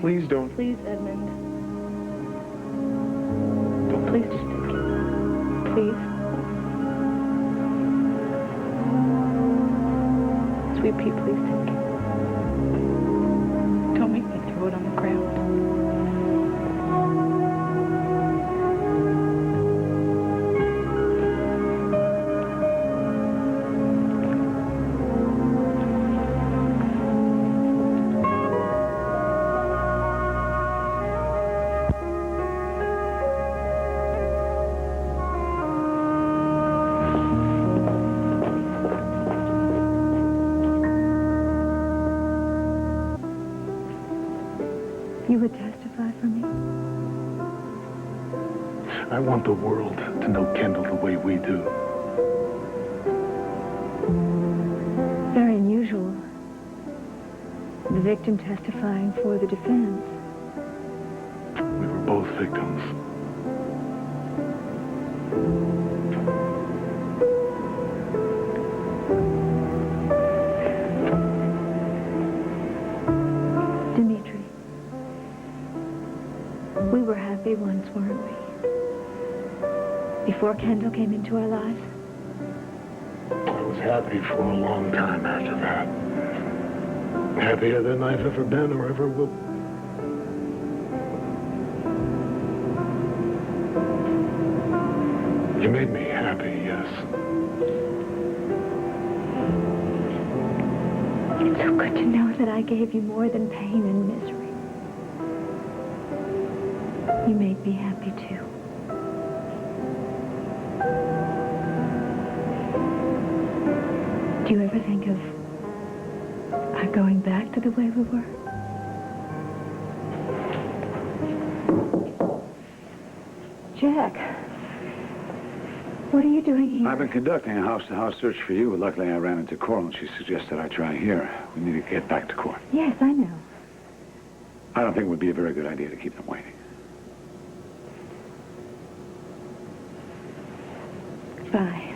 Please don't. Please, Edmund. Don't. Please just take it. Please. Sweet pea, please take it. Don't make me throw it on the ground. You would testify for me? I want the world to know Kendall the way we do. Very unusual. The victim testifying for the defense. We were both victims. Dimitri, we were happy once, weren't we? Before Kendall came into our lives? I was happy for a long time after that. Happier than I've ever been or ever will. You made me happy, yes. It's so good to know that I gave you more than pain and misery. You made me happy, too. Do you ever think of our going back to the way we were? Jack, what are you doing here? I've been conducting a house-to-house search for you. Luckily, I ran into Cortlandt. She suggested I try here. We need to get back to court. Yes, I know. I don't think it would be a very good idea to keep them waiting. Bye.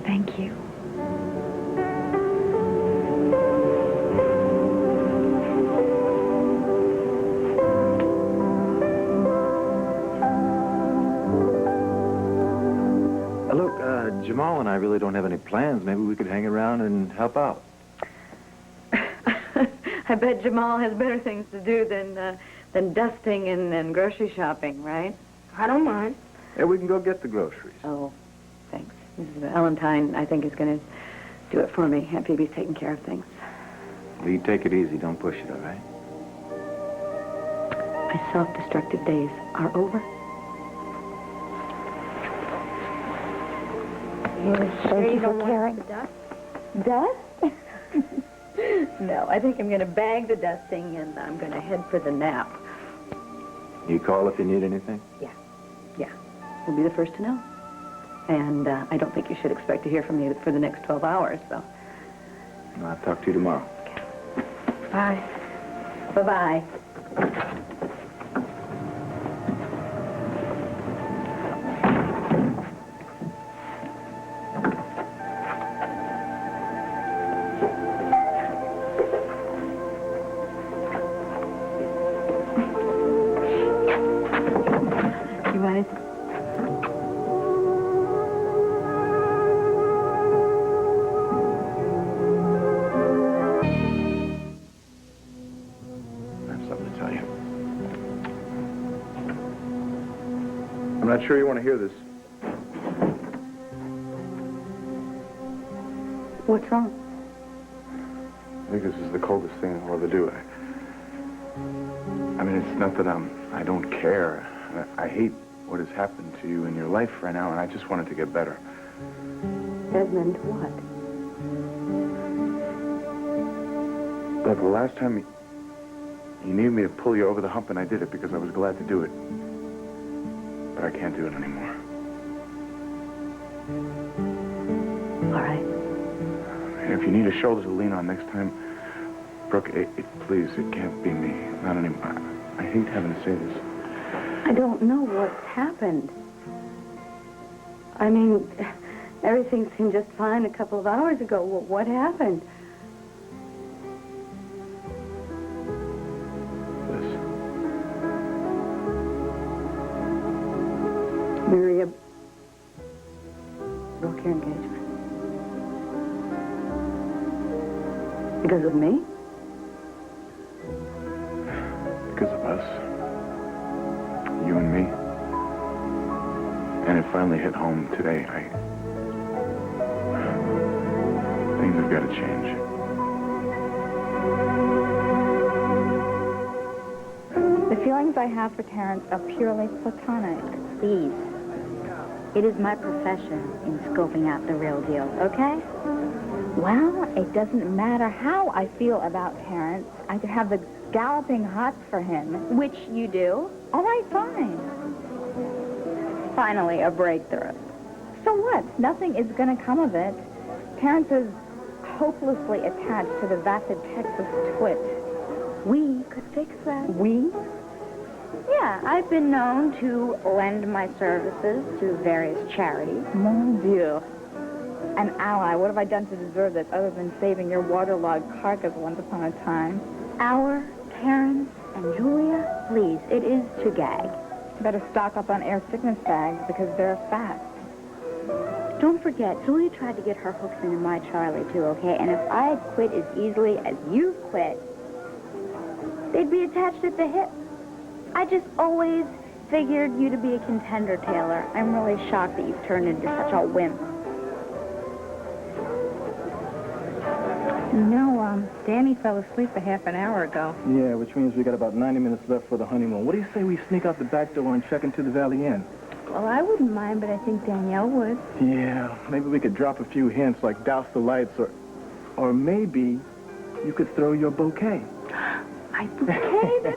Thank you. Look, Jamal and I really don't have any plans. Maybe we could hang around and help out. I bet Jamal has better things to do than dusting and grocery shopping, right? I don't mind. Yeah, we can go get the groceries. Oh, thanks. Mrs. Valentine, I think, is going to do it for me after he's taking care of things. Lee, take it easy. Don't push it, all right? My self-destructive days are over. Thank you for caring. Dust? Dust? No, I think I'm going to bag the dusting and I'm going to head for the nap. You call if you need anything? Yeah. We'll be the first to know. And I don't think you should expect to hear from me for the next 12 hours, so. I'll talk to you tomorrow. Okay. Bye. Bye-bye. You want it? I'm not sure you want to hear this. What's wrong? I think this is the coldest thing in the world to do. I mean, it's not that I don't care. I hate what has happened to you in your life right now, and I just want it to get better. Edmund, what? Look, the last time you needed me to pull you over the hump, and I did it because I was glad to do it. But I can't do it anymore. All right. And if you need a shoulder to lean on next time, Brooke, please, it can't be me. Not anymore. I hate having to say this. I don't know what's happened. I mean, everything seemed just fine a couple of hours ago. What happened? Maria broke your engagement. Because of me? Because of us. You and me. And it finally hit home today. Things have got to change. The feelings I have for Terrence are purely platonic. Please. It is my profession in scoping out the real deal, okay? Well, it doesn't matter how I feel about Terrence. I could have the galloping hots for him. Which you do. All right, fine. Finally, a breakthrough. So what? Nothing is going to come of it. Terrence is hopelessly attached to the vapid Texas twit. We could fix that. We? Yeah, I've been known to lend my services to various charities. Mon Dieu. An ally. What have I done to deserve this other than saving your waterlogged carcass once upon a time? Our Terrence and Julia, please, it is to gag. Better stock up on air sickness bags because they're fast. Don't forget, Julia tried to get her hooks into my Charlie, too, okay? And if I had quit as easily as you quit, they'd be attached at the hip. I just always figured you to be a contender, Taylor. I'm really shocked that you've turned into such a wimp. You know, Danny fell asleep a half an hour ago. Yeah, which means we got about 90 minutes left for the honeymoon. What do you say we sneak out the back door and check into the Valley Inn? Well, I wouldn't mind, but I think Danielle would. Yeah, maybe we could drop a few hints like douse the lights or maybe you could throw your bouquet. My bouquet?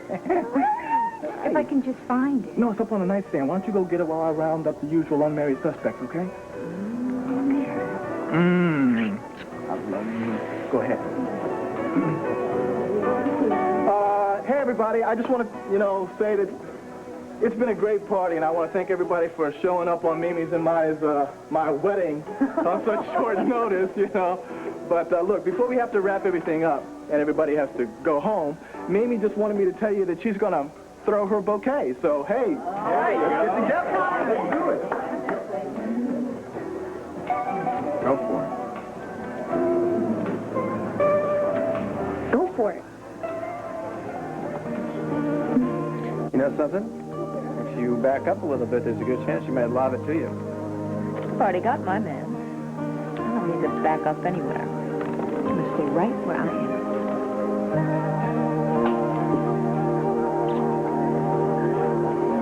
If I can just find it. No, it's up on the nightstand. Why don't you go get it while I round up the usual unmarried suspects, okay? Go ahead. Hey, everybody. I just want to, say that it's been a great party, and I want to thank everybody for showing up on Mimi's and my wedding on such short notice, But, look, before we have to wrap everything up and everybody has to go home, Mimi just wanted me to tell you that she's going to throw her bouquet. So, hey, let's get together. Let's do it. Go for it. Go for it. You know something? If you back up a little bit, there's a good chance she might lob it to you. I've already got my man. I don't need to back up anywhere. I'm going to stay right where I am.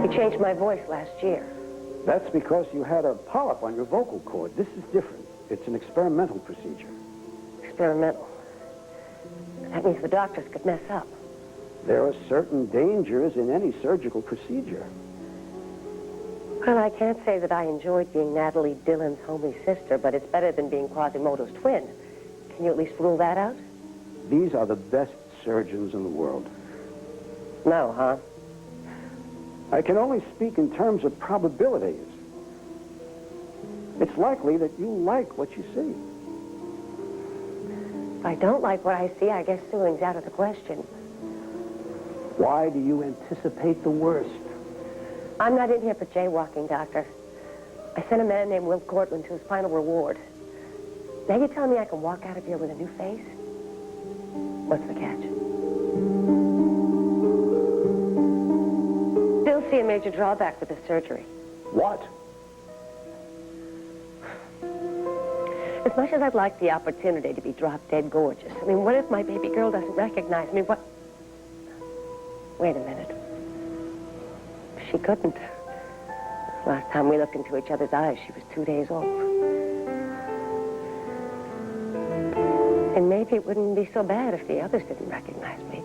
You changed my voice last year. That's because you had a polyp on your vocal cord. This is different. It's an experimental procedure. Experimental. That means the doctors could mess up. There are certain dangers in any surgical procedure. Well, I can't say that I enjoyed being Natalie Dillon's homely sister, but it's better than being Quasimodo's twin. Can you at least rule that out? These are the best surgeons in the world. No, huh? I can only speak in terms of probabilities. It's likely that you like what you see. If I don't like what I see, I guess suing's out of the question. Why do you anticipate the worst? I'm not in here for jaywalking, Doctor. I sent a man named Will Cortlandt to his final reward. Now you're telling me I can walk out of here with a new face? What's the catch? Still see a major drawback with the surgery. What? As much as I'd like the opportunity to be drop-dead gorgeous, I mean, what if my baby girl doesn't recognize me? What? Wait a minute. She couldn't. Last time we looked into each other's eyes, she was 2 days old. And maybe it wouldn't be so bad if the others didn't recognize me.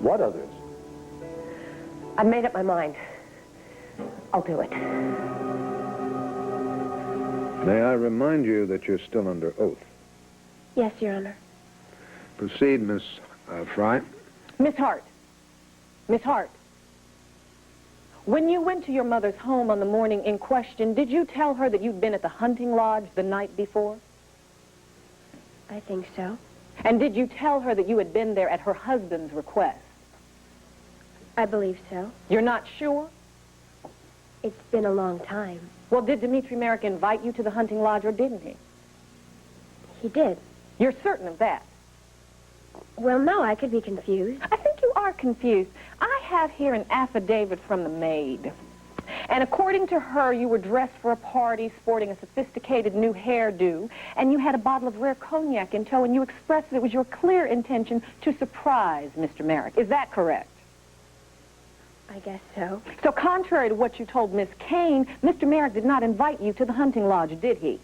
What others? I've made up my mind. I'll do it. May I remind you that you're still under oath? Yes, Your Honor. Proceed, Miss Frye. Miss Hart. Miss Hart. When you went to your mother's home on the morning in question, did you tell her that you'd been at the hunting lodge the night before? I think so. And did you tell her that you had been there at her husband's request? I believe so. You're not sure? It's been a long time. Well, did Dimitri Marick invite you to the hunting lodge, or didn't he? He did. You're certain of that? Well, no, I could be confused. I think you are confused. I have here an affidavit from the maid. And according to her, you were dressed for a party, sporting a sophisticated new hairdo, and you had a bottle of rare cognac in tow, and you expressed that it was your clear intention to surprise Mr. Marick. Is that correct? I guess so. So contrary to what you told Miss Kane, Mr. Marick did not invite you to the hunting lodge, did he?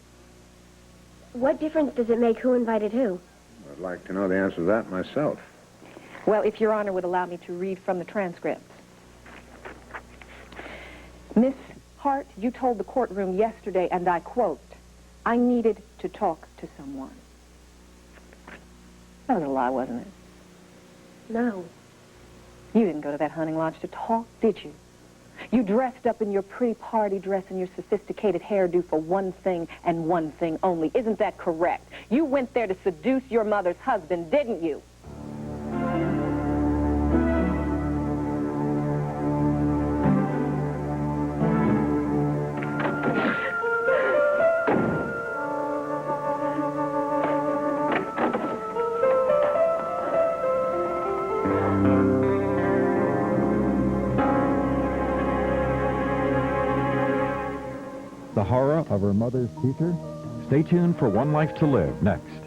What difference does it make who invited who? I'd like to know the answer to that myself. Well, if Your Honor would allow me to read from the transcript. Miss Hart, you told the courtroom yesterday, and I quote, I needed to talk to someone. That was a lie, wasn't it? No. You didn't go to that hunting lodge to talk, did you? You dressed up in your pretty party dress and your sophisticated hairdo for one thing and one thing only. Isn't that correct? You went there to seduce your mother's husband, didn't you? The horror of her mother's teacher? Stay tuned for One Life to Live next.